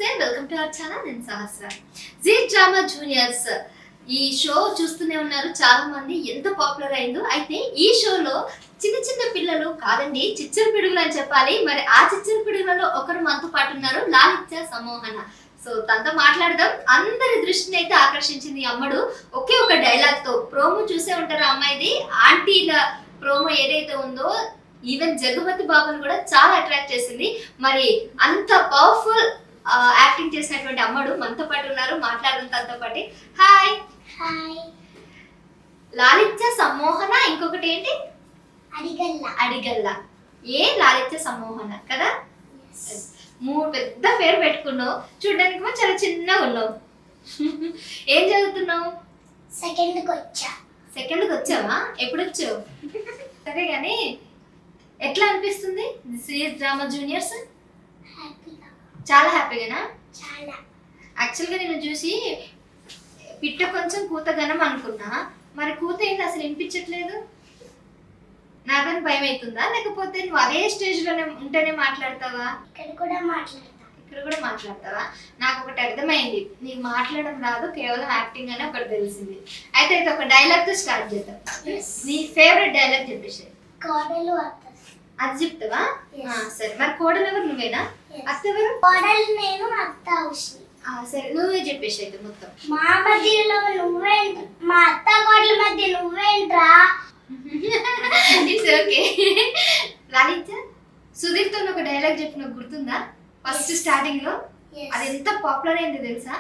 నమస్తే, welcome to our channel. నేను సహస్ర. G drama juniors ఈ షో చూస్తూనే ఉన్నారు చాలా మంది, ఎంత పాపులర్ అయిందో. అయితే ఈ షోలో చిన్న చిన్న పిల్లలు కాదండి, చిచ్చర పిడుగులు అని చెప్పాలి. మరి ఆ చిచ్చర పిడుగులలో ఒకరు మనతో పాటు ఉన్నారు, లాలిత్య సమ్మోహన. సో తనతో మాట్లాడదాం. అందరి దృష్టిని అయితే ఆకర్షించింది ఈ అమ్మడు ఒకే ఒక డైలాగ్ తో. ప్రోమో చూసే ఉంటారు అమ్మాయిది, ఆంటీల ప్రోమో ఏదైతే ఉందో ఈవెన్ జగపతి బాబుని కూడా చాలా అట్రాక్ట్ చేసింది. మరి అంత పవర్ఫుల్ యాక్టింగ్ చేసినటువంటి అమ్మడు మనతో పాటు ఉన్నారు, మాట్లాడడం తనతో పాటు. Hi hi. లాలిత్య సమ్మోహన, ఇంకొకటి ఏంటి అడిగల్ల. అడిగల్ల. ఏ లాలిత్య సమ్మోహన కదా, మూడు పెద్ద పేరు పెట్టుకున్నావు. చూడడానికి చాలా చిన్నగా ఉన్నావు. ఏం చదువుతున్నావు? సెకండ్కి వచ్చా. సెకండ్కి వచ్చావా? ఎప్పుడు వచ్చావు? సరే కానీ ఎట్లా అనిపిస్తుంది సిఎస్ డ్రామా జూనియర్స్? హ్యాపీగా. చాలా హ్యాపీగానా? చాలా. యాక్చువల్గా నేను చూసి పిట్ట కొంచెం కూత గనం అనుకున్నా, మరి కూత ఏంటి అసలు వినిపించట్లేదు. నాకని భయం అవుతుందా, లేకపోతే నువ్వు అదే స్టేజ్లోనే ఉంటేనే మాట్లాడతావా? ఇక్కడ కూడా మాట్లాడతా. ఇక్కడ కూడా మాట్లాడతావా? నాకు ఒకటి అర్థమైంది, నీకు మాట్లాడడం రాదు, కేవలం యాక్టింగ్ అని ఒకటి తెలిసింది. అయితే ఒక డైలాగ్తో స్టార్ట్ చేద్దాం. నీ ఫేవరెట్ డైలాగ్ చెప్పేసి. కోడలు అత్త. అది చెప్తావా? సరే. మరి కోడలు ఎవరు, నువ్వేనా? అత్త ఎవరు? కోడలు నేను, అత్త ఉష్ణి. సరే, నువ్వే చెప్పేసి అయితే మొత్తం. మా మధ్యలో నువ్వేంట, మా అత్త కోడల మధ్య నువ్వేంట్రా? It's okay. లాలిత్య, సుధీర్తో ఒక డైలాగ్ చెప్పిన గుర్తుందా? ఫస్ట్ స్టార్టింగ్ లో అది ఎంత పాపులర్ అయింది తెలుసా?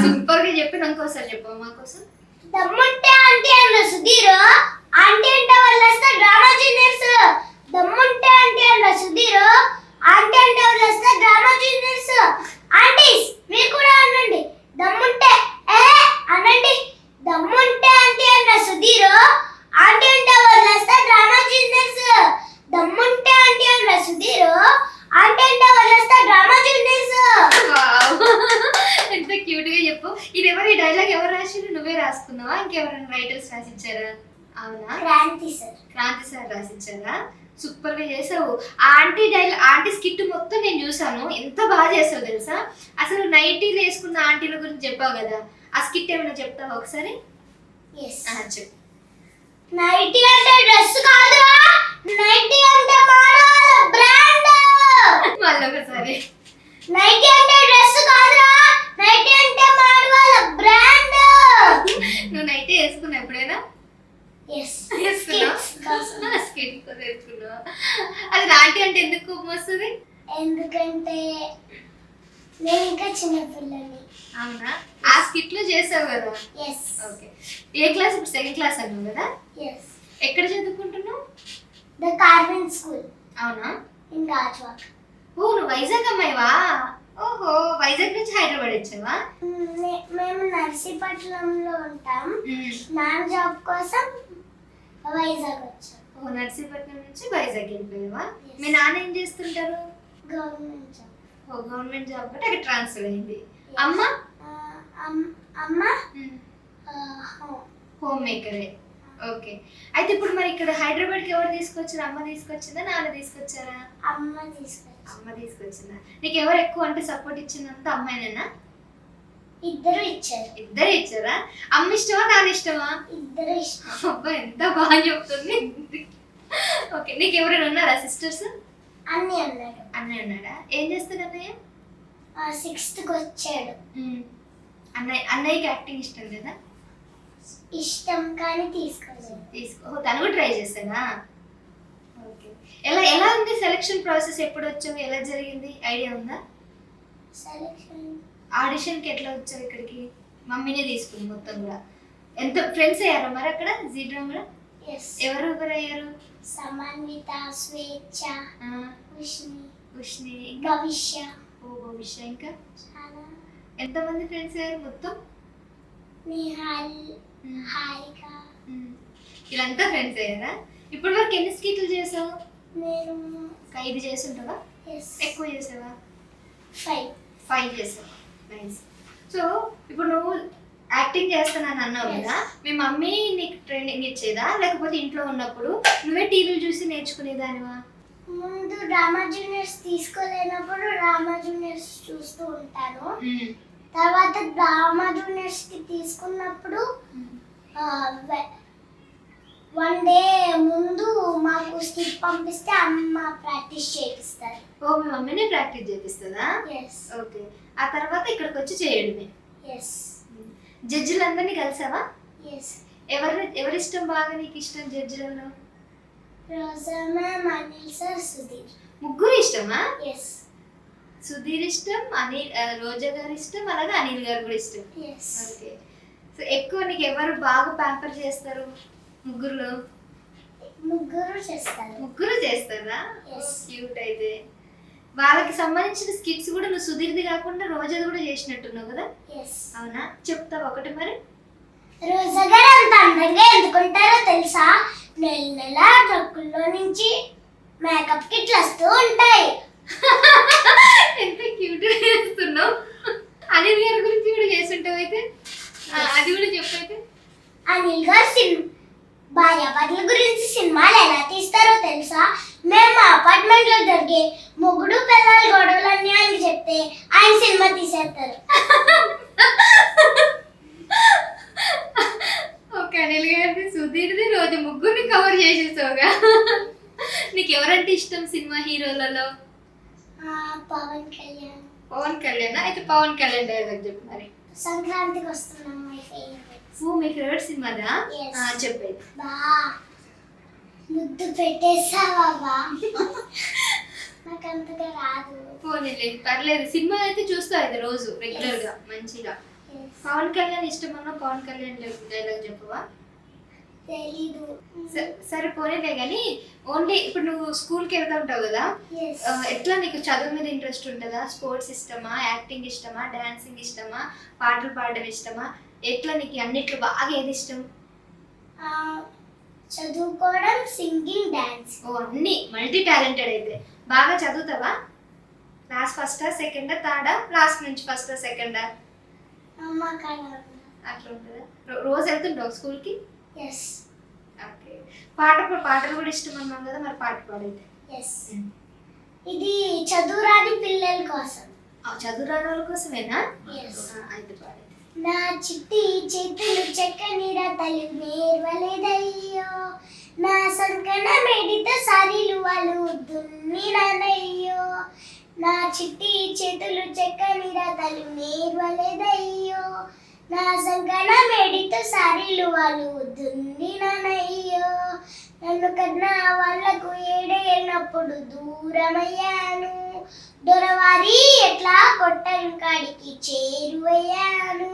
సూపర్ గా చెప్పి ఇంకోసారి చెప్పు మా కోసం. దమ్ముంటే ఆంటీ అన్న సుధీర్, ఆంటీ అంటే వాళ్ళు వస్తే డ్రామా జూనియర్స్. దమ్ముంటే ఆంటీ అన్న సుధీర్, ఆంటీ అంటే వాళ్ళు వస్తే డ్రామా జూనియర్స్. ఆంటీస్ మీరు కూడా అనండి, దమ్ముంటే అనండి. దమ్ముంటే ఆంటీ అన్న సుధీర్, ఆంటీ అంటే వాళ్ళు వస్తే డ్రామా జూనియర్స్. దమ్ముంటే ఆంటీ అన్న సుధీర్, ఆంటీ అంటే వాళ్ళు వస్తే డ్రామా జూనియర్స్. ఎంత క్యూట్ గా చెప్పు. ఇది ఎవరు, ఈ డైలాగ్ ఎవరు రాసిండు? నువ్వే రాసుకున్నావా, ఇంకెవరైనా రైటర్స్ రాసిచ్చారా? అవునా, క్రాంతి సార్ రాసిచ్చారా? సూపర్ గా చేసావు. ఆ ఆంటీ ఆంటీ స్కిట్ మొత్తం నేను చూసాను, ఎంత బాగా చేసావు తెలుసా. అసలు నైటీలు వేసుకున్న ఆంటీల గురించి చెప్పావు కదా, ఆ స్కిట్ ఏమైనా చెప్తావా ఒకసారి? చెప్పు. నైటీ అంటే డ్రెస్ కాదురా, నైటీ అంటే మాడవాళ్ళ బ్రాండ్. మళ్ళీ ఒకసారి. నైటీ అంటే డ్రెస్ కాదురా, నైటీ అంటే మాడవాళ్ళ బ్రాండ్. నువ్వు నైటీ వేసుకున్నావు ఎప్పుడైనా? అది నాటి అంటే ఎందుకు కోపం వస్తుంది? ఎందుకంటే నేను ఇంకా చిన్నపిల్లని. అవునా, ఆ స్కిట్ లో చేసావు కదా. ఓకే. ఏ క్లాస్ ఇప్పుడు? సెకండ్ క్లాస్ అన్నావు కదా. ఎక్కడ చదువుకుంటున్నావు? The Carvin school. అవునా, ఇన్ గాజువాక. ఓ, నువ్వు వైజాగ్ అమ్మాయివా? ఓహో, వైజాగ్ నుంచి హైదరాబాద్ వచ్చావా? మేము నర్సీపట్నంలో ఉంటాం. నాన్న జాబ్ కోసం వైజాగ్ వచ్చాం. ఓ, నర్సీపట్నం నుంచి వైజాగ్ వెళ్ళిపోయావా? మీ నాన్న ఏం చేస్తుంటారు? Government job. ఓ, గవర్నమెంట్ జాబ్ బట్టి అక్కడ ట్రాన్స్ఫర్ అయింది. అమ్మ? అమ్మ హోమ్ మేకరే. ఓకే. అయితే ఇప్పుడు మరి ఇక్కడ హైదరాబాద్కి ఎవరు తీసుకొచ్చారు? అమ్మ తీసుకొచ్చిందా, నాన్న తీసుకొచ్చారా? అమ్మ తీసుకొచ్చిందా? నీకు ఎవరు ఎక్కువ అంటే సపోర్ట్ ఇచ్చిందంతా అమ్మాయినేనా? ఇద్దరు ఇచ్చారా? అమ్మ ఇష్టమా, నాన్న ఇష్టమా? ఇద్దరు ఇష్టం. అబ్బా, ఎంత బాగా చెప్తుంది. ఓకే. నీకు ఎవరైనా ఉన్నారా సిస్టర్స్? అన్నయ్య ఉన్నాడా? ఏం చేస్తాడు అన్నయ్య? 6th వచ్చాడు. అన్నయ్యకి యాక్టింగ్ ఇష్టం లేదా? ఇష్టం కానీ తీసుకో. తను కూడా ట్రై చేస్తాడా? ఓకే. ఎలా ఉంది సెలక్షన్ ప్రాసెస్? ఎప్పుడు వచ్చావు, ఎలా జరిగింది, ఐడియా ఉందా? సెలక్షన్ ఆడిషన్కి ఎట్లా వచ్చావు ఇక్కడికి? మమ్మీనే తీసుకుంది మొత్తం కూడా. ఎంత ఫ్రెండ్స్ అయ్యారా మరి అక్కడ జీ డ్రామాలో? ఎవరు అయ్యారు? సమాన్విత, స్వేచ్ఛ, ఉష్ణి, భవిష్య. భవిష్య. ఇంకా ఎంతమంది ఫ్రెండ్స్ అయ్యారు మొత్తం? నిహాల్, హారిక, వీళ్ళంతా ఫ్రెండ్స్ అయ్యారా? ఇప్పటి వరకు ఎన్ని స్కిట్లు చేసావు? నేను 5 చేసి ఉంటావా? ఎక్కువ చేసావా? 5 చేసావు. నైస్. సో ఇప్పుడు నువ్వు యాక్టింగ్ చేస్తానని అన్నావు కదా, మీ మమ్మీ నీకు ట్రైనింగ్ ఇచ్చేదా, లేకపోతే ఇంట్లో ఉన్నప్పుడు నువ్వే టీవీలు చూసి నేర్చుకునేదానివా? ముందు డ్రామా జూనియర్స్ తీసుకోలేనప్పుడు డ్రామా జూనియర్స్ చూస్తూ ఉంటాను. తర్వాత డ్రామా జూనియర్స్ కి తీసుకున్నప్పుడు వన్ డే ముందు మాకు స్కిప్ పంపిస్తే అమ్మ ప్రాక్టీస్ చేపిస్తారు. ఓ మీ మమ్మీనే ప్రాక్టీస్ చేపిస్తుందా? ఎస్. ఓకే. ఆ తర్వాత ఇక్కడికి వచ్చి చేయడమే. ఎస్. జడ్జిలందరినీ కలిసావా? ఎస్. ఎవరిష్టం బాగా నీకు ఇష్టం జడ్జిలలో? రోజా మ్యామ్, అనిల్ సార్, సుధీర్. ముగ్గురు ఇష్టమా? ఎస్. సుధీర్ ఇష్టం, రోజా గారు ఇష్టం, అలాగే అనిల్ గారు కూడా ఇష్టం. ఎస్. ఓకే. సో ఎక్కువ నీకు ఎవరు బాగా ప్యాంపర్ చేస్తారు ముగ్గురులో? ముగ్గురు చేస్తారు. ముగ్గురు చేస్తారా? Yes. క్యూట్. అయితే వాళ్ళకి సంబంధించిన స్కిట్స్ కూడా నువ్వు సుధీర్ది కాకుండా రోజాది కూడా చేసినట్టున్నావు కదా? ఎస్. అవునా? చెప్తావు ఒకటి మరి? రోజా గారు అంత అందంగా ఎందుకుంటారో తెలుసా? నెల నెల ట్రక్కుల్లో నుంచి మేకప్ కిట్లు వస్తూ ఉంటాయి. ఎంత క్యూట్ చేస్తున్నావు. అనిల్ గారి గురించి కూడా చేస్తుంటావు అయితే. అది కూడా చెప్పైతే. అనిల్ గారు భార్యాభర్తల గురించి సినిమాలు ఎలా తీస్తారో తెలుసా? మేము మా అపార్ట్మెంట్ లో జరిగే మొగుడు పిల్లల గొడవలన్నీ ఆయన చెప్తే ఆయన సినిమా తీసేస్తారు. ఓకే. అనిల్ గారిది, సుధీర్ది, రోజు ముగ్గురిని కవర్ చేసేసావుగా. నీకు ఎవరంటే ఇష్టం సినిమా హీరోలలో? పవన్ కళ్యాణ్. పవన్ కళ్యాణ్. అయితే పవన్ కళ్యాణ్ డైలాగ్ చెప్పు మరి. సంక్రాంతికి వస్తున్నాం మై ఫేవరెట్. మీ ఫేవరెట్ సినిమాదా? Yes. చెప్పేది. బా ముద్దు పెట్టేసావా బా? నాకు అంతగా రాదు. పోనీలే, పర్లేదు. సినిమా అయితే చూస్తావు అయితే రోజు రెగ్యులర్ గా మంచిగా. పవన్ కళ్యాణ్ ఇష్టం అన్న పవన్ కళ్యాణ్ డైలాగ్ చెప్పవా? తెలీదు. సరే పోనీలే కానీ ఓన్లీ ఇప్పుడు నువ్వు స్కూల్కి వెళ్తా ఉంటావు కదా, ఎట్లా నీకు చదువు మీద ఇంట్రెస్ట్ ఉంటుందా? స్పోర్ట్స్ ఇష్టమా, యాక్టింగ్ ఇష్టమా, డాన్సింగ్ ఇష్టమా, పాటలు పాడడం ఇష్టమా? ఎట్లా నీకు అన్నిట్లో బాగా ఏది ఇష్టం? చదువుకోవడం, సింగింగ్, డాన్స్. ఓ అన్ని మల్టీ టాలెంటెడ్. అయితే బాగా చదువుతావా? క్లాస్ ఫస్టా, సెకండా, థర్డా, క్లాస్ నుంచి ఫస్టా, సెకండా? అట్లా ఉంటుందా? రోజు వెళ్తుంటావు స్కూల్కి? ఎస్. ఓకే. పాటలు కూడా ఇష్టం అన్నావు కదా, మరి పాట పాడైతే. ఎస్. ఇది చదువురాని పిల్లల కోసం. చదువు రాని వాళ్ళ కోసమేనా? ఎస్. అయితే పాడైతే. నా చిట్టి చేతులు చెక్కని రతలు నేర్వలేదయ్యో, నా సంకన మెడిత సారీలు వాళ్ళు దున్నినయ్యో, నా చిట్టి చేతులు చెక్కని రతలు నేర్వలేదయ్యో, నా సంకన మెడిత సారీలు వాళ్ళు దున్నినయ్యో, నన్ను కన్నా వాళ్లకు ఏడేనప్పుడు దూరమయ్యాను, దొరవారి ఎట్లా కొట్టం కాడికి చేరువయ్యాను.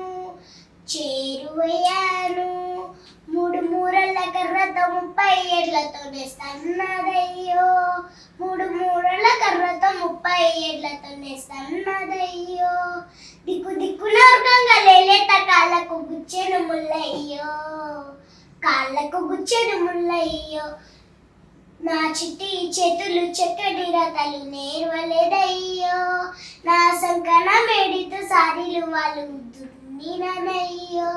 మూడు మూరల కర్రతో 30 ఏళ్లతోనే సన్నదయ్యో, 3 మూరల కర్రతో 30 ఏళ్లతోనే సన్నదయ్యో, దిక్కు దిక్కున ఉర్గంగా లేలేత కాళ్ళకు గుచ్చెను ముల్లయ్యో, నా చిట్టి చేతులు చెక్కడి రతలు నేర్వలేదయ్యో, నా సంకన మేడితో సారీలు వాళ్ళు దున్నినయ్యో.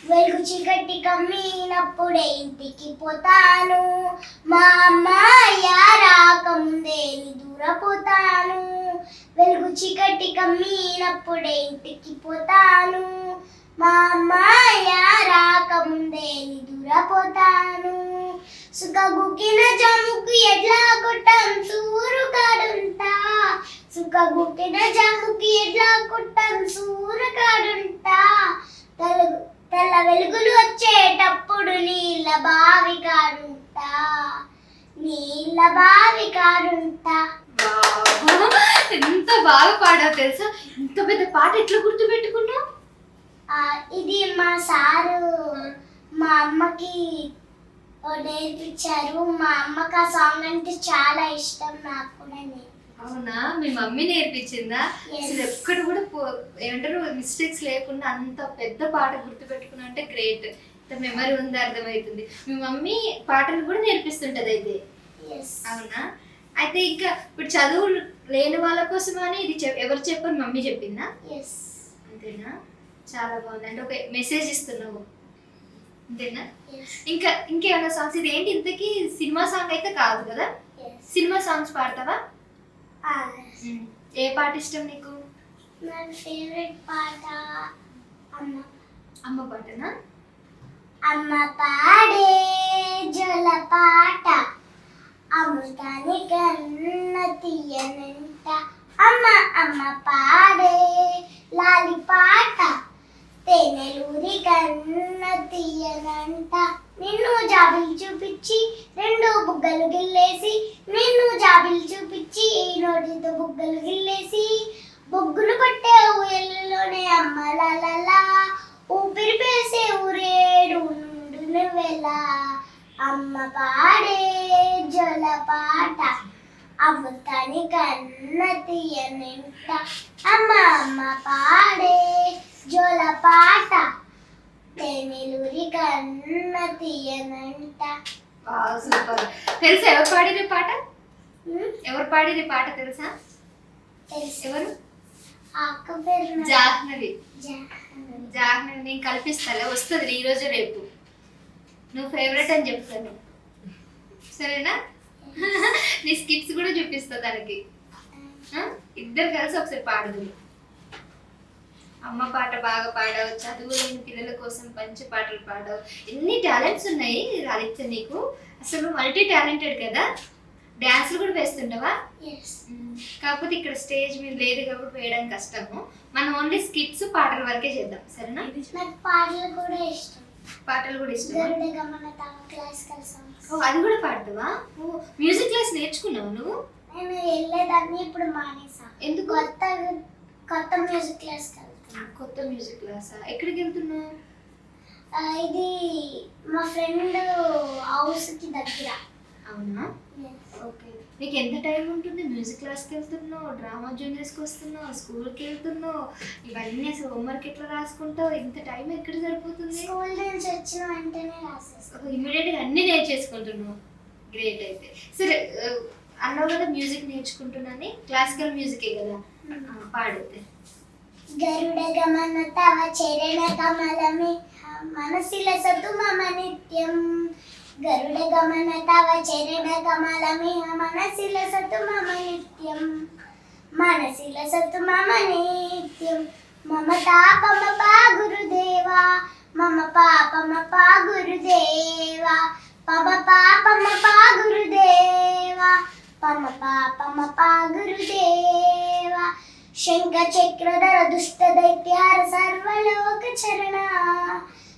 వెలుగు చీకటి కమ్మినప్పుడే ఇంటికి పోతాను, మా అమ్మాయ రాకముందే దూరపోతాను. వెలుగు చీకటి కమ్మినప్పుడే ఇంటికి పోతాను, మా అమ్మాయ రాకముందే దూరపోతాను. సుఖగుకిన జాముకు ఎట్లా కొట్టం సూరుకాడుంటా, సుఖగుకిన జాముకి ఎట్లా కొట్టం సూరుకాడుంటా, తెల్ల వెలుగులు వచ్చేటప్పుడు నీళ్ళ బావి కాడుంటా. ఎంత బాగా పాడావు తెలుసా? ఇంత పెద్ద పాట ఎట్లా గుర్తు పెట్టుకున్నావు? ఇది మా సారు మా అమ్మకి నేర్పించారు. మా అమ్మకి ఆ సాంగ్ అంటే చాలా ఇష్టం, నాకు కూడా. అవునా? మీ మమ్మీ నేర్పించిందా? అసలు ఎక్కడ కూడా ఏమంటారు మిస్టేక్స్ లేకుండా అంత పెద్ద పాట గుర్తు పెట్టుకున్నా అంటే గ్రేట్. ఇంత మెమరీ ఉంది, అర్థమవుతుంది. మీ మమ్మీ పాటలు కూడా నేర్పిస్తుంటది అయితే. అవునా? అయితే ఇంకా ఇప్పుడు చదువు లేని వాళ్ళ కోసం అని ఇది ఎవరు చెప్పని మమ్మీ చెప్పిందా? అంతేనా? చాలా బాగుంది. అంటే ఒక మెసేజ్ ఇస్తున్నావు. అంతేనా? Yes. ఇంకేమైనా సాంగ్స్? ఇది ఏంటి ఇంతకీ సినిమా సాంగ్ అయితే కాదు కదా? Yes. సినిమా సాంగ్స్ పాడతావా? Yes. ఏ పాట ఇష్టం నీకు? నా ఫేవరెట్ పాట అమ్మ పాటనా? అమ్మ పాడే జల పాట అమృతాని కన్న తీయనంట అమ్మ అమ్మ పాడే లాలి పాట తేనెలూరి కన్న తీయనంట నిన్ను జాబిలు చూపించి రెండు బుగ్గలు గిల్లేసి నిన్ను జాబిలు చూపించి నోటితో బుగ్గలు గిల్లేసి బొగ్గులు పట్టే ఊయల్లోనే అమ్మ లాలా ఊపిరి పేసే ఊరేడు నుండు నువ్వెలా అమ్మ పాడే జల పాట అమృతాని కన్న తీయనంట అమ్మ అమ్మ పాడే జల పాట తేనెలూరి కన్న తీయనంట. సూపర్. తెలుసా ఎవరు పాడిన పాట? ఎవరు పాడిన పాట తెలుసా? తెలుసు. ఎవరు? అక్క పేరు జాహ్నవి. జాహ్నవి. జాహ్నవి నేను కల్పిస్తాలే, వస్తుంది ఈ రోజు రేపు. నువ్వు ఫేవరెట్ అని చెప్తాను, సరేనా? నీ స్కిట్స్ కూడా చూపిస్తా తనకి. ఇద్దరు కలిసి ఒకసారి పాడుదురు. అమ్మ పాట బాగా పాడావు, చదువు లేని పిల్లల కోసం మంచి పాటలు పాడావు. ఎన్ని టాలెంట్స్ ఉన్నాయి రాధిత్య నీకు, అసలు మల్టీ టాలెంటెడ్ కదా. డాన్స్లు కూడా వేస్తుంటావా? Yes. కాకపోతే ఇక్కడ స్టేజ్ మీద లేదు కాబట్టి వేయడం కష్టము. మనం ఓన్లీ స్కిట్స్ పాటల వరకే చేద్దాం, సరేనా? నాకు పాటలు కూడా ఇష్టం. పాటలు కూడా ఇష్టం. గరుడ గమన క్లాసికల్ సాంగ్స్. ఓ, అది కూడా పాడుతావా? ఓ, మ్యూజిక్ క్లాస్ నేర్చుకున్నావు నువ్వు? నేను వెళ్ళేదాన్ని, ఇప్పుడు మానేసా. ఎందుకు? కొత్త మ్యూజిక్ క్లాస్ వెళ్తున్నా. కొత్త మ్యూజిక్ క్లాసా? ఎక్కడికి వెళ్తున్నావు? ఇది మా ఫ్రెండ్ హౌస్ కి దగ్గర. అవునా? ఓకే. నీకు ఎంత టైం ఉంటుంది? మ్యూజిక్ క్లాస్కి వెళ్తున్నావు, డ్రామా జూనియర్స్కి వస్తున్నావు, స్కూల్కి వెళ్తున్నావు, ఇవన్నీ అసలు హోంవర్క్ ఎట్లా రాసుకుంటావు? ఇంత టైం ఎక్కడ సరిపోతుంది? స్కూల్ నుంచి వచ్చిన వెంటనే రాసేస్తాను. ఇమీడియట్గా అన్నీ నేర్చేసుకుంటున్నావు. గ్రేట్. అయితే సరే, అన్నావు కదా మ్యూజిక్ నేర్చుకుంటున్నాను, క్లాసికల్ మ్యూజికే కదా, పాడైతే. గరుడ గమన తవ చరణ కమలమే మనసిల సతు మమ నిత్యం గరుడ గమన తవ చరణ కమలమే మనసిల సతు మమ నిత్యం మనసిల సతు మమ నిత్యం మమ తాపమ పా గురుదేవా మమ పాపమ పా గురుదేవా పమ పాపమ పా గురుదేవా పమ పాపమ పా గురుదేవా శంఖ చక్రధర దుష్ట దైత్యార సర్వలోక చరణ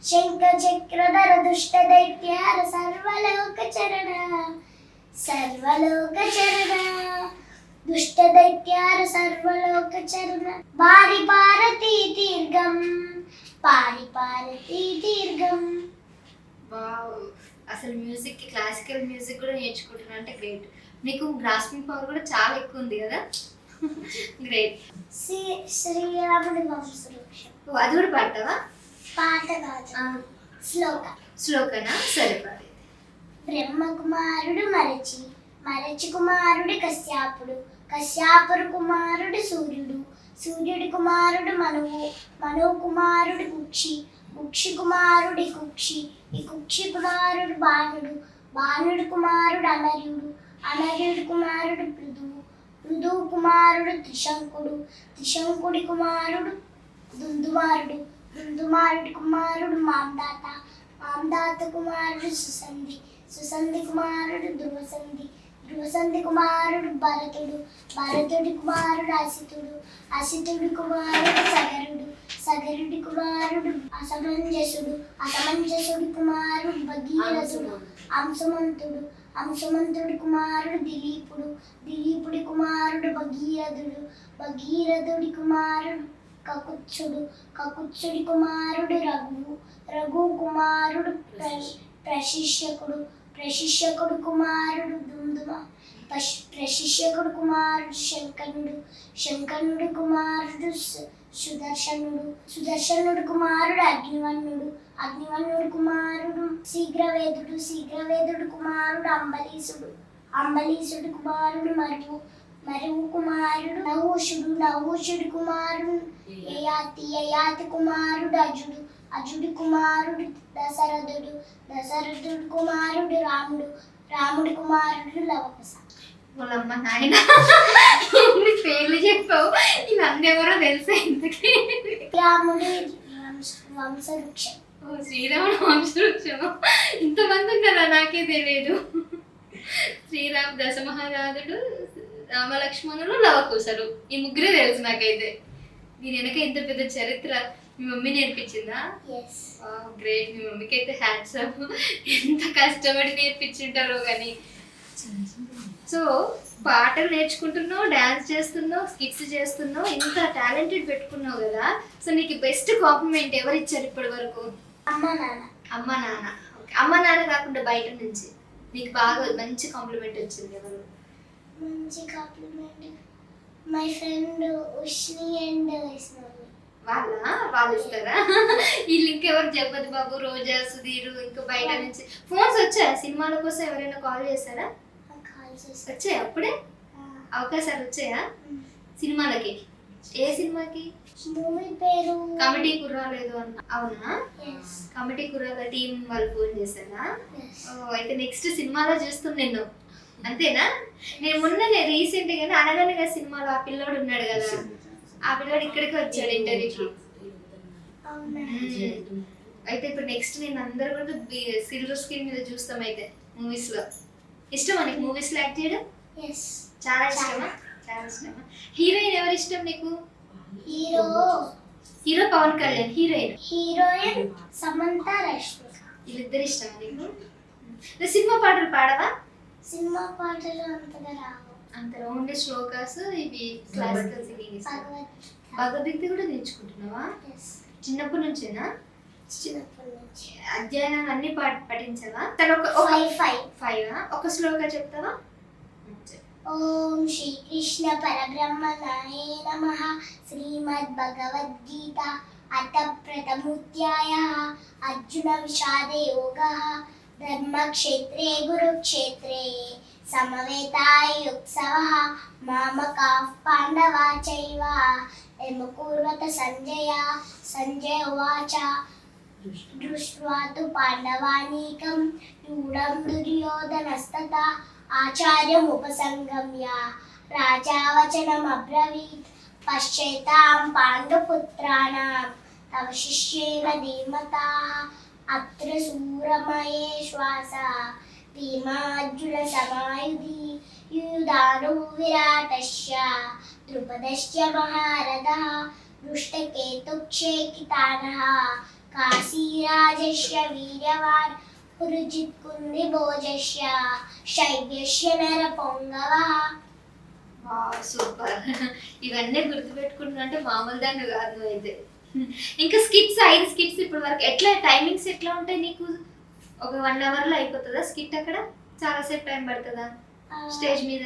శంఖ చక్రధర దుష్ట దైత్యార సర్వలోక చరణ సర్వలోక చరణ దుష్ట దైత్యార సర్వలోక చరణ పారి పారతి దీర్ఘం పారి పారతి దీర్ఘం. వావ్, అసలు మ్యూజిక్, క్లాసికల్ మ్యూజిక్ కూడా నేర్చుకుంటున్నా అంటే గ్రేట్. నీకు గ్రాస్పింగ్ పవర్ కూడా చాలా ఎక్కువ ఉంది కదా. గ్రేట్. శ్రీరాముడి వంశవృక్షం. అది కూడా పాడతావా? పాట కాదు, శ్లోక. శ్లోకనా? సరే పాడు. బ్రహ్మకుమారుడు మరచి మరచి కుమారుడు కశ్యాపుడు కశ్యాపుడు కుమారుడు సూర్యుడు సూర్యుడి కుమారుడు మనువు మనువు కుమారుడు కుక్షి కుక్షి కుమారుడి కుక్షి ఈ కుక్షి కుమారుడు బాణుడు బాణుడు కుమారుడు అనర్యుడు అనర్యుడి కుమారుడు పృథువు పృథువు కుమారుడు త్రిశంకుడు త్రిశంకుడి కుమారుడు దుందుమారుడు దుందుమారుడి కుమారుడు మాందాత మాందాత కుమారుడు సుసంధి సుసంధి కుమారుడు ధ్రువసంధి ధ్రువసంధి కుమారుడు భరతుడు భరతుడి కుమారుడు అసితుడు అసితుడి కుమారుడు సగరుడు సగరుడి కుమారుడు అసమంజసుడు అసమంజసుడి కుమారుడు భగీరథుడు అంశమంతుడు అంశమంతుడి కుమారుడు దిలీపుడు దిలీపుడి కుమారుడు భగీరథుడు భగీరథుడి కుమారుడు కకుత్సుడు కకుత్సుడి కుమారుడు రఘువు రఘువు కుమారుడు ప్రశిష్యకుడు ప్రశిష్యకుడు కుమారుడు దుందుమ ప్రశిష్యకుడు కుమారుడు శంకనుడు శంకనుడు కుమారుడు సుదర్శనుడు సుదర్శనుడు కుమారుడు అగ్నివన్నుడు అగ్నివన్నుడు కుమారుడు శీఘ్రవేదుడు శీఘ్రవేదుడు కుమారుడు అంబలీసుడు అంబలీసుడు కుమారుడు మరువు మరువు కుమారుడు నహూషుడు నహూషుడి కుమారుడు యయాతి యయాతి కుమారుడు అజుడు అజుడి కుమారుడు దశరథుడు, దశరథుడి కుమారుడు రాముడు, రాముడి కుమారుడు లవకుశ. వాళ్ళమ్మ నాయన ఎన్ని పేర్లు చెప్పావు, ఇవన్నీ ఎవరో తెలుసా ఇంతకీ? రాముడి వంశవృక్షం. ఓ శ్రీరాముడు వంశవృక్షము, ఇంతమంది ఉన్నారా? నాకే తెలియదు. శ్రీరామ్ దశమహారాజుడు, రామలక్ష్మణులు, లవకుశలు, ఈ ముగ్గురే తెలుసు నాకైతే. దీని వెనక ఇంత పెద్ద చరిత్ర మీ మమ్మీ నేర్పించిందా? గ్రేట్, మీ మమ్మీకి అయితే హ్యాట్స్ ఆఫ్. ఎంత కష్టపడి నేర్పించుంటారో కానీ. సో పాటలు నేర్చుకుంటున్నావు, డాన్స్ చేస్తున్నావు, స్కిట్స్ చేస్తున్నావు, ఇంత టాలెంటెడ్ పెట్టుకున్నావు కదా. సో నీకు బెస్ట్ కాంప్లిమెంట్ ఎవరు ఇచ్చారు ఇప్పటి వరకు? అమ్మ నాన్న. అమ్మ నాన్న. ఓకే, అమ్మ నాన్న కాకుండా బయట నుంచి నీకు బాగా మంచి కాంప్లిమెంట్ వచ్చింది ఎవరు? మంచి compliment my friend Ushni and Ismail. వాళ్ళు ఇస్తారా? వీళ్ళు ఇంకెవరు చెప్పదు బాబు, రోజా, సుధీర్, ఇంకా బయట నుంచి ఫోన్స్ వచ్చాయా? సినిమాల కోసం ఎవరైనా కాల్ చేస్తారా? వచ్చాయా? అప్పుడే అవకాశాలు వచ్చాయా సినిమాలకి? ఏ సినిమాకి? మూవీ పేరు కమిటీ కుర్రాలేదు అన్న. అవునా? కమిటీ కుర్రాల టీం వాళ్ళు ఫోన్ చేశారా? అయితే నెక్స్ట్ సినిమాలో చూస్తాం నిన్ను, అంతేనా? నేను మొన్ననే రీసెంట్ గానే అనగనగా సినిమాలో ఆ పిల్లోడు ఉన్నాడు కదా, ఆ పిల్లోడు ఇక్కడికి వచ్చాడు ఇంటర్వ్యూకి. అయితే ఇప్పుడు నెక్స్ట్ నేను అందరు కూడా సిల్వర్ స్క్రీన్ మీద చూస్తాం అయితే మూవీస్ లో. ఇష్టమా నీకు మూవీస్ లో యాక్ట్ చేయడం? చాలా ఇష్టమా? చాలా ఇష్టమా. హీరోయిన్ ఎవరు ఇష్టం నీకు? Hero Pawan Kalyan, heroine Samantha, Rashmika. వీళ్ళిద్దరు ఇష్టమా నీకు? సినిమా పాటలు పాడవా? సినిమా పాటలు అంతగా రావు. అంత ఓన్లీ శ్లోకాస్, ఇవి క్లాసికల్ సింగింగ్. భగవద్గీత కూడా నేర్చుకుంటున్నావా? చిన్నప్పటి నుంచేనా? చిన్నప్పటి నుంచి. అధ్యయనాలు అన్ని పఠించావా? ఫైవ్. ఒక శ్లోక చెప్తావా? ఓం శ్రీ కృష్ణ పరబ్రహ్మణాయ నమః. శ్రీమద్ భగవద్గీత అథ ప్రథమోధ్యాయః. అర్జున విషాద యోగః. ధర్మక్షేత్రే కురుక్షేత్రే సమవేతాయుత్సవః. మామకాః పాండవా చైవ యమకుర్వత సంజయ. సంజయ ఉవాచ దృష్ట్వా తు పాండవానీకం యూఢం దుర్యోధనస్తథా ఆచార్యముపసంగమ్య రాజా వచనమబ్రవీత్. పశ్చేతాం పాండుపుత్రాణాం తవ శిష్యేన ధీమతాః. అత్ర శూరమయే శ్వాస భీమార్జున సమాయుధి. యుయుధాను విరాటస్య ద్రుపదశ్చ మహారథः. దృష్టకేతుక్షేకితానः కాశీరాజస్య వీర్యవాన్. పురుజిత్ కుందిభోజస్య శైవ్యస్య నరపొంగవః. సూపర్. ఇవన్నీ గుర్తుపెట్టుకుంటున్నా అంటే మామూలు దాన్ని కాదు నువ్వైతే. ఇంకా స్కిట్స్, 5 స్కిట్స్ ఇప్పటి వరకు ఎట్లా టైమింగ్స్ ఎట్లా ఉంటాయి నీకు? ఒక 1 hour లో అయిపోతుందా స్కిట్? అక్కడ చాలా సేపు టైం పడుతుందా స్టేజ్ మీద?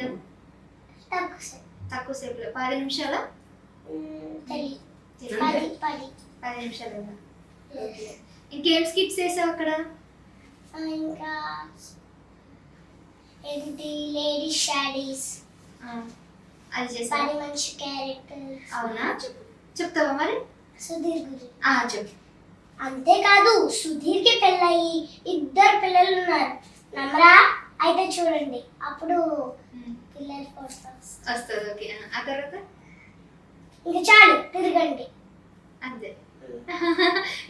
తక్కువ సేపులో 10 నిమిషాలా? 10 నిమిషాలు. ఇంకేం స్కిట్స్ వేసావు అక్కడ? ఇంకా ఏంటి లేడీ షాడీస్, అది చేసావా? మంచి క్యారెక్టర్. అవునా? చెప్తావా మరి? సుధీర్ గురించి చెప్పు. అంతేకాదు సుధీర్కి పెళ్ళయి 2 పిల్లలు ఉన్నారు. నమ్మరా? అయితే చూడండి, అప్పుడు పిల్లలు వస్తుంది. ఓకే, ఆ తర్వాత ఇంకా చాలు, తిరగండి అంతే.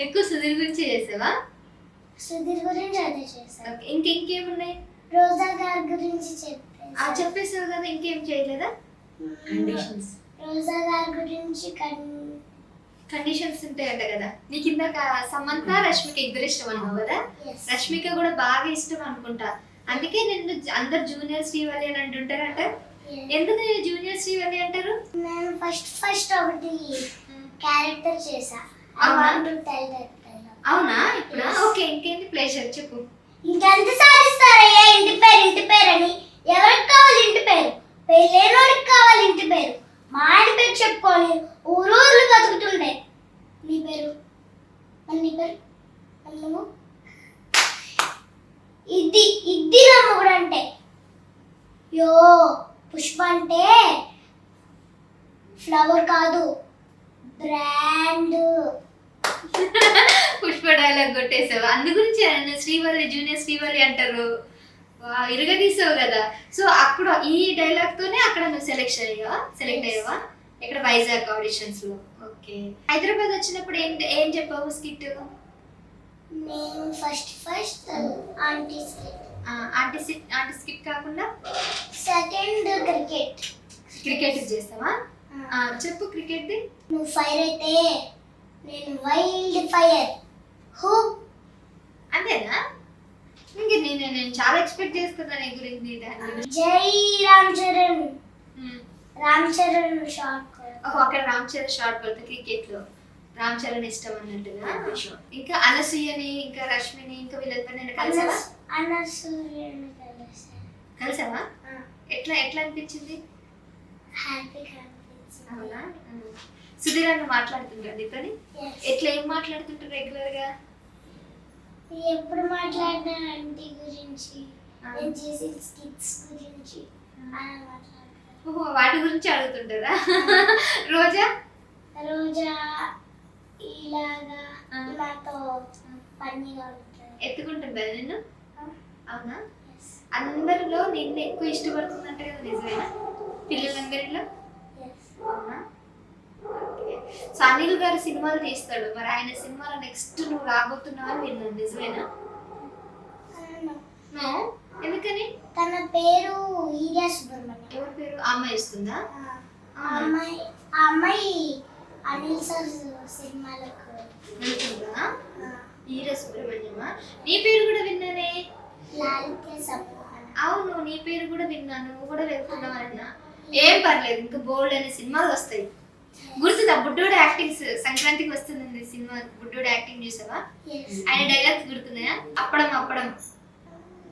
ఎక్కువ సుధీర్ గురించి చేసావా? సుధీర్ గురించి అదే చేశాను. ఇంకేమున్నాయి? రోజా గారి గురించి చెప్పేసావు కదా, ఇంకేం చేయలేదా? రోజా గారి గురించి కండిషన్స్ ఉంటాయంట కదా. నీకు ఇందాక సమంత, రష్మిక ఇద్దరు ఇష్టం అన్నావు కదా. రష్మిక కూడా బాగా ఇష్టం అనుకుంటా, అందుకే నిన్ను అందరు జూనియర్ శ్రీవల్లి అని అంటుంటారంట. ఎందుకు జూనియర్ శ్రీవల్లి అంటారు? నేను ఫస్ట్ ఒకటి క్యారెక్టర్ చేశా. అవునా? ఇప్పుడు ఓకే, ఇంకేంటి ప్లేజర్ చెప్పు. ఇంకెంత సాధిస్తారయ్యా ఇంటి పేరు అని? ఎవరికి కావాలి ఇంటి పేరు? పెళ్ళేనోడికి కావాలి ఇంటి పేరు. మా ఆయన పేరు చెప్పుకొని ఊరూర్లు బతుకుతుండే. నీ పేరు నీ పేరు నువ్వు ఇది నా మొగుడు అంటే. యో పుష్ప అంటే ఫ్లవర్ కాదు, బ్రాండ్. పుష్ప డైలాగ్ కొట్టేసావు. అందు గురించి శ్రీవల్లి జూనియర్ శ్రీవల్లి అంటారు. ఇరగదీసావు కదా. సో అప్పుడు ఈ డైలాగ్ తోనే అక్కడ నువ్వు సెలెక్ట్ అయ్యావా? ఇక్కడ వైజాగ్ ఆడిషన్స్ లో. ఓకే. హైదరాబాద్ వచ్చినప్పుడు ఏం చెప్పావు స్కిట్? నేను ఫస్ట్ ఆంటీ స్కిట్ కాకుండా సెకండ్ క్రికెట్ చేస్తావా? చెప్పు క్రికెట్ ది. నువ్వు ఫైర్ అయితే నేను వైల్డ్ ఫైర్. హూ అంతేనా? ఇంక నేను చాలా ఎక్స్పెక్ట్ చేస్తున్నా నీ గురించి. జై రామ్ చరణ్. షార్ట్. అక్కడ రామ్ చరణ్ షార్ట్ కొడతా క్రికెట్ లో. రామ్ చరణ్ ఇష్టం అన్నట్టుగా. ఇంకా అనసూయని, ఇంకా రష్మిని, ఇంకా వీళ్ళందరినీ కలిసావా? కలిసావా? ఎట్లా అనిపించింది? అవునా? సుధీర్ అన్న మాట్లాడుతుంటారు నీతోని? ఎట్లా ఏం మాట్లాడుతుంటారు రెగ్యులర్ గా? ఎప్పుడు మాట్లాడినా ఆంటీ గురించి, నేను చేసే స్కిట్స్ గురించి వాటి గురించి అడుగుతుంటారా? రోజా ఇలాగా నాతో పన్నీగా ఉంటుంది. ఎత్తుకుంటుందా నిన్ను? అవునా? అందరిలో నిన్ను ఎక్కువ ఇష్టపడుతుందంట కదా, నిజమేనా? పిల్లలందరిలో? అవునా? సో అనిల్ గారు సినిమాలు తీస్తాడు, మరి ఆయన సినిమాలో నెక్స్ట్ నువ్వు రాబోతున్నావు అని విన్నాను, నిజమేనా? ఎందుకని? తన పేరు ఈరియా సుబ్రహ్మణ్యం. ఎవరి పేరు? అమ్మాయి ఇస్తుందా? అమ్మాయి అనిల్ సార్ సినిమాలకు వెళ్తుందా? ఈరియా సుబ్రహ్మణ్యమా? నీ పేరు కూడా విన్నానే. అవును, నీ పేరు కూడా విన్నాను. నువ్వు కూడా వెళ్తున్నావు అన్నా. ఏం పర్లేదు, ఇంకా బోల్డ్ అనే సినిమాలు వస్తాయి. గుర్తుందా బుడ్డోడు యాక్టింగ్? సంక్రాంతికి వస్తుంది సినిమా. బుడ్డోడు యాక్టింగ్ చూసావా? ఆయన డైలాగ్స్ గుర్తున్నాయా? అప్పడం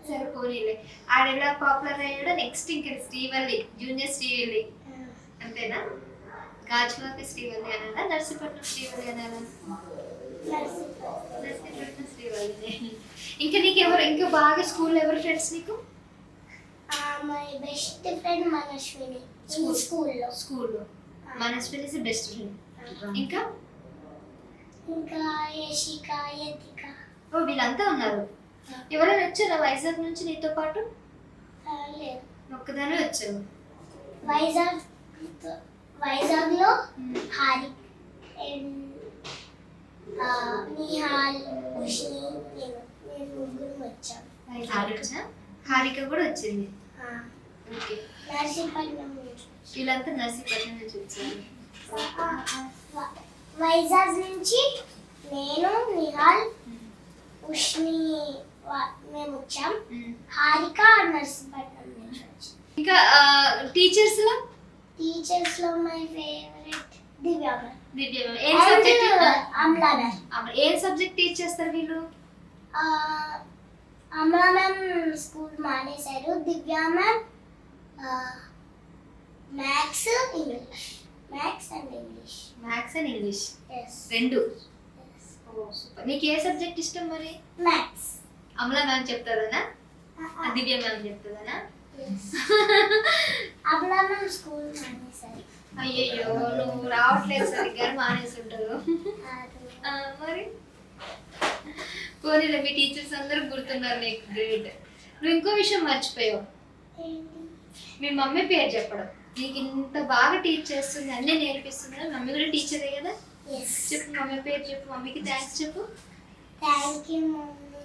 సరే పోనీలే. ఆడెలా పాపులర్ అయ్యాడో నెక్స్ట్ ఇంకా శ్రీవల్లి, జూనియర్ శ్రీవల్లి. అంతేనా? గాజువాక శ్రీవల్లి అనాలా, నర్సీపట్నం శ్రీవల్లి అనాలా? నర్సీపట్నం శ్రీవల్లి. ఇంకా నీకెవరు, ఇంకా బాగా స్కూల్లో ఎవరు ఫ్రెండ్స్ నీకు? My best friend Manaswini. స్కూల్లో మనస్విని ఇస్ బెస్ట్ ఫ్రెండ్. ఇంకా యశిక, యతిక. ఓ వీళ్ళంతా ఉన్నారు. ఎవరైనా వచ్చారా వైజాగ్ నుంచి నీతో పాటు? ఒక్కదానే వచ్చావు. వైజాగ్ లో హారిక్, నిహాల్, ఉషి, నేను ముగ్గురు వచ్చాం. హారిక కూడా వచ్చింది. ఓకే. నర్సీపట్నం వీళ్ళంతా నర్సీపట్నం నుంచి వచ్చారు. వైజాగ్ నుంచి నేను, నిహాల్, ఉష్ని మేము వచ్చాం. హారిక నర్సీపట్నం నుంచి వచ్చాం. ఇంకా టీచర్స్ లో మై ఫేవరెట్ దివ్య మ్యామ్. ఏం సబ్జెక్ట్? అమలా మ్యామ్. ఏం సబ్జెక్ట్ టీచ్ చేస్తారు వీళ్ళు? అమలా మ్యామ్ స్కూల్ మానేశారు. దివ్య మ్యామ్ మ్యాథ్స్ అండ్ ఇంగ్లీష్ రెండు. సూపర్. నీకు ఏ సబ్జెక్ట్ ఇష్టం మరి? మ్యాథ్స్. అమలా మ్యామ్ చెప్తాదనా? దివ్య మ్యామ్ చెప్తాదనా? అమలా మ్యామ్ స్కూల్ మానేశారు. అయ్యయ్యో, నువ్వు రావట్లేదు సరిగ్గా, మానేసి ఉంటారు. మరి పోనీలే, మీ టీచర్స్ అందరూ గుర్తున్నారు నీకు. గ్రేట్. నువ్వు ఇంకో విషయం మర్చిపోయావు, మీ మమ్మీ పేరు చెప్పడం. నీకు ఇంత బాగా టీచ్ చేస్తుంది, అన్నీ నేర్పిస్తుంది. మమ్మీ కూడా టీచరే కదా? చెప్పు, మమ్మీ పేరు చెప్పు. మమ్మీకి థ్యాంక్స్ చెప్పు. Thank you mummy.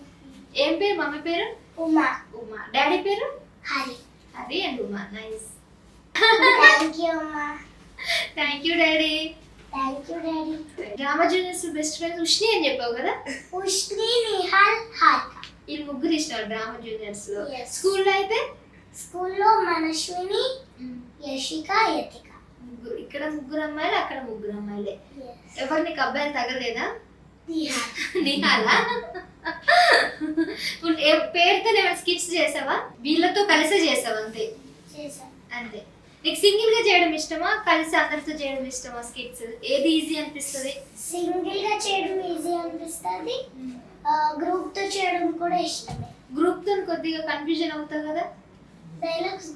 ఏం పేరు మమ్మీ పేరు? ఉమా. డాడీ పేరు? Hari and Uma. Nice. Thank you అమ్మా. Thank you daddy. Drama juniors best friends Ushni అని చెప్పావు కదా? ఉష్ని, నిహాల్, హారిక. ఈ ముగ్గురు ఇష్టం డ్రామా జూనియర్స్ లో. స్కూల్లో అయితే? స్కూల్లో మనస్విని, యశిక, యతిక. ఇక్కడ ముగ్గురు అమ్మాయిలు, అక్కడ ముగ్గురు అమ్మాయిలే. ఎవరు నీకు అబ్బాయిలు తగలేదా? నిహాలా? పేరుతో ఏమైనా స్కిట్స్ చేసావా? వీళ్ళతో కలిసే చేసావా? అంతే. నీకు సింగిల్ గా చేయడం ఇష్టమా, కలిసి అందరితో చేయడం ఇష్టమా స్కిట్స్? ఏది ఈజీ అనిపిస్తుంది? సింగిల్ గా చేయడం ఈజీ అనిపిస్తుంది, గ్రూప్ తో చేయడం కూడా ఇష్టమే. గ్రూప్ తో కొద్దిగా కన్ఫ్యూజన్ అవుతావు కదా? డైలాగ్స్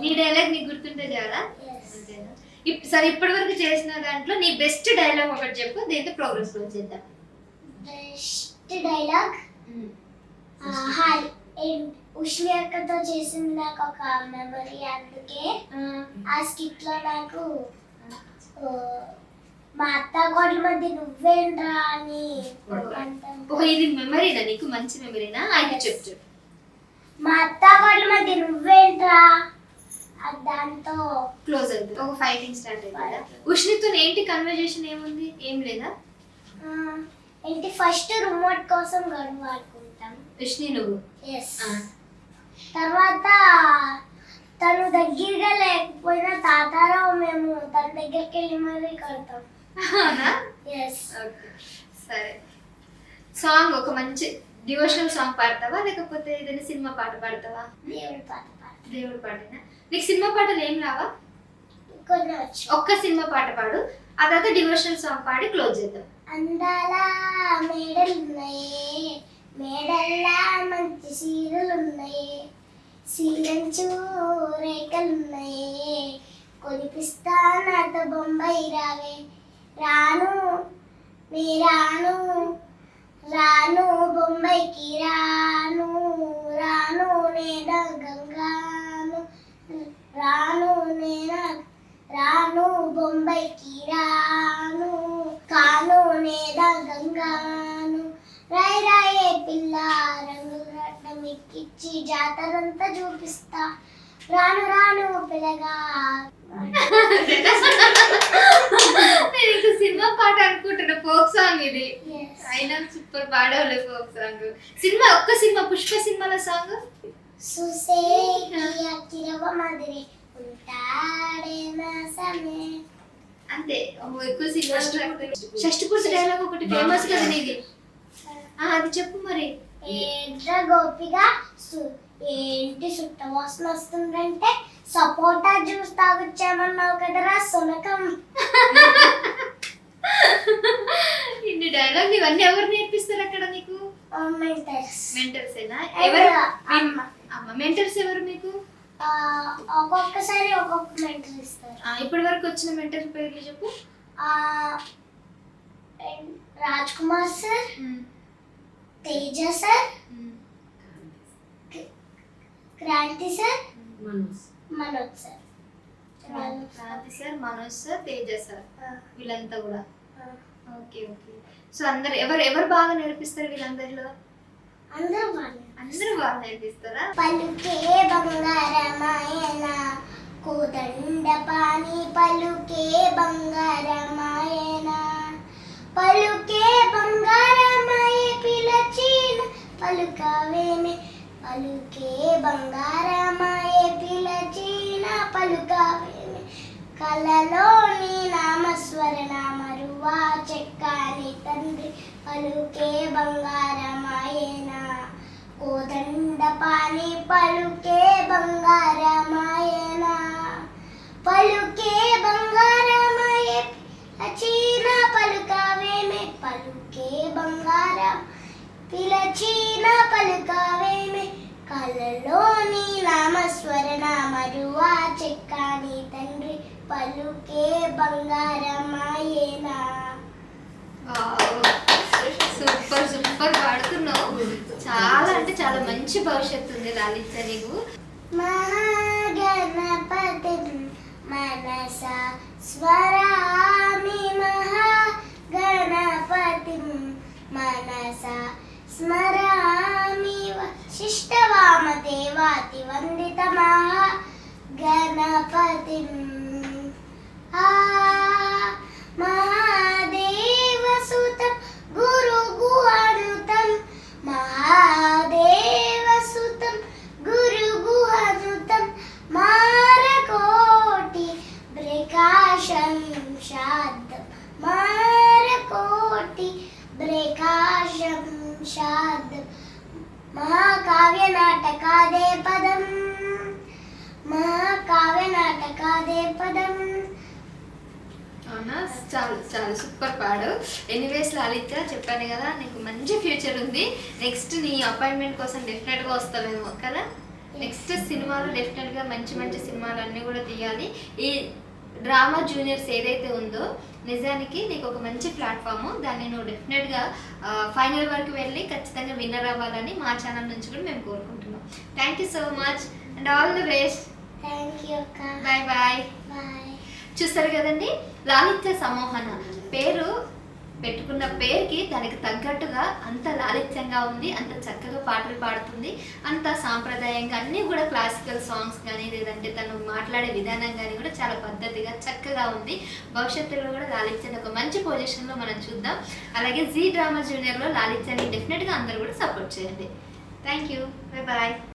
నీ డైలాగ్ నీకు గుర్తుంటే చాలా. సరే, ఇప్పటి వరకు చేసిన దాంట్లో నీ బెస్ట్ డైలాగ్ ఒకటి చెప్పు, దీంతో ప్రోగ్రెస్ క్లోజ్ చేద్దాం. బెస్ట్ డైలాగ్ హాయ్ ఉష్మి అక్కతో చేసింది నాకు ఒక మెమరీ, అందుకే ఆ స్కిట్ లో నాకు మా అత్త కోట్ల మధ్య నువ్వేంట్రా అని అంటాను. ఇది మెమరీనా నీకు? మంచి మెమరీనా? అయితే చెప్పు. మా అత్త కోట్ల మధ్య నువ్వేంట్రా దాంతో క్లోజ్ అవుతుంది, ఒక ఫైటింగ్ స్టార్ట్ అవుతుందా? ఉష్ణితో ఏంటి కన్వర్జేషన్ ఏముంది? ఏం లేదా? ఏంటి ఫస్ట్ రిమోట్ కోసం గడువు ఆడుకుంటాం ఉష్ణి నువ్వు. ఎస్. తర్వాత తను దగ్గరగా లేకపోయినా తాతారావు మేము తన దగ్గరికి వెళ్ళి మరీ కడతాం. అవునా? ఎస్. ఓకే సరే. సాంగ్ ఒక మంచి డివోషనల్ సాంగ్ పాడతావా లేకపోతే ఏదైనా సినిమా పాట పాడతావా? దేవుడి పాట పాడతాం. దేవుడి పాటనా? నీకు సినిమా పాటలు ఏం రావా? కొన్ని వచ్చు. ఒక్క సినిమా పాట పాడు, ఆ తర్వాత డివోషనల్ సాంగ్ పాడి క్లోజ్ చేద్దాం. అందాల మేడలున్నాయి, మేడల్లా మంచి సీరలున్నాయి, సీలంచు రేఖలున్నాయి, కొనిపిస్తా నాతో బొంబాయి రావే, రాను నీ రాను రాను బొంబాయికి రాను, రాను నేనా గంగాను, రాను నేనా రాను బొంబాయికి రాను, కాను నేదా గంగాను, రాయ్ రాయే పిల్ల రంగుల రత్నం ఎక్కిచ్చి జాతరంతా చూపిస్తా, రాను రాను పిల్లగా. నేను ఇంకా సినిమా పాట అనుకుంటున్నా, ఫోక్ సాంగ్ ఇది. Yes. అయినా సూపర్ పాడవలే ఫోక్ సాంగ్. సినిమా ఒక్క సినిమా పుష్ప సినిమాలో సాంగ్ సుసే కిరవ మాదిరి ఉంటాడే నా సమే. అంతే. ఎక్కువ సినిమా షష్టి పూర్తి డైలాగ్ ఒకటి ఫేమస్ కదా నీది, అది చెప్పు మరి. ఏంట్రా గోపిగా ఏంటి సుట్ట వాసన వస్తుందంటే సపోటా జ్యూస్ తాగొచ్చామన్నావు కదరా సునకం. ఇన్ని డైలాగ్ ఇవన్నీ ఎవరు నేర్పిస్తారు అక్కడ నీకు? మెంటర్స్. మెంటర్స్ ఏనా? ఎవరు? అమ్మ. మెంటర్స్ ఎవరు మీకు? ఒక్కొక్కసారి ఒక్కొక్క మెంటర్ ఇస్తారు. ఇప్పటి వరకు వచ్చిన మెంటర్ పేర్లు చెప్పు. Raj Kumar sir, Teja sir, Kranti sir, Manoj sir. Kranti sir, Manoj sir, Teja sir, వీళ్ళంతా కూడా. Okay okay. సో అందరు ఎవరు బాగా నేర్పిస్తారు వీళ్ళందరిలో? అందరూ బాగా నేర్పిస్తారా? పలుకే బంగారమాయన కోదండ పాని, పలుకే బంగారమాయన, పలుకే బంగారమాయ పిలచిన పలుకవేమే, పలుకే బంగారమాయ పిలచిన పలుకవేమే, కలలోని నామస్వరణ మరువా చెక్కాని తండ్రి, పలుకే బంగారమాయన కోదండ పాని, పలుకే బంగారమాయన, పలుకే బంగారమాయ పిలచిన పలుకవేమే, పలుకే బంగారం పిలచిన పలుకవేమే, కలలోని నామస్వరణ మరువా చెక్కాని తండ్రి, పలుకే బంగారమాయేనా. Super super పాడుతున్నావు. చాలా అంటే చాలా మంచి భవిష్యత్తు ఉంది లాలిత నీకు. మహాగణపతి మనస స్వరామి, మహాగణపతి మనస స్మరామి, శిష్టవామ దేవాతి వందిత మహాగణపతి, మహాదేవసుతం గురు గుహనుతం, మహాదేవసుతం గురు గుహనుతం, మారకోటి ప్రకాశం శాద్దం, మారకోటి ప్రకాశం శాద్దం, మహాకావ్య నాటకాదే పదం, మహాకావ్య నాటకాదే పదం. అవునా? చాలా చాలా సూపర్ పాడు. ఎనీవేస్ లాలిత, చెప్పాను కదా నీకు మంచి ఫ్యూచర్ ఉంది. నెక్స్ట్ నీ అపాయింట్మెంట్ కోసం డెఫినెట్గా వస్తావేమో కదా. నెక్స్ట్ సినిమాలు డెఫినెట్గా మంచి మంచి సినిమాలు అన్నీ కూడా తీయాలి. ఈ డ్రామా జూనియర్స్ ఏదైతే ఉందో నిజానికి నీకు ఒక మంచి ప్లాట్ఫామ్, దాన్ని నువ్వు డెఫినెట్గా ఫైనల్ వరకు వెళ్ళి ఖచ్చితంగా విన్నర్ అవ్వాలని మా ఛానల్ నుంచి కూడా మేము కోరుకుంటున్నాం. Thank you so much and all the best. Thank you అక్క. Bye bye. బాయ్. చూస్తారు కదండి, లాలిత్య సమ్మోహన పేరు పెట్టుకున్న పేరుకి దానికి తగ్గట్టుగా అంత లాలిత్యంగా ఉంది, అంత చక్కగా పాటలు పాడుతుంది, అంత సాంప్రదాయంగా అన్నీ కూడా క్లాసికల్ సాంగ్స్ కానీ లేదంటే తను మాట్లాడే విధానం కానీ కూడా చాలా పద్ధతిగా చక్కగా ఉంది. భవిష్యత్తులో కూడా లాలిత్యని ఒక మంచి పొజిషన్లో మనం చూద్దాం. అలాగే జీ డ్రామా జూనియర్లో లాలిత్యాన్ని డెఫినెట్గా అందరూ కూడా సపోర్ట్ చేయండి. Thank you. Bye bye.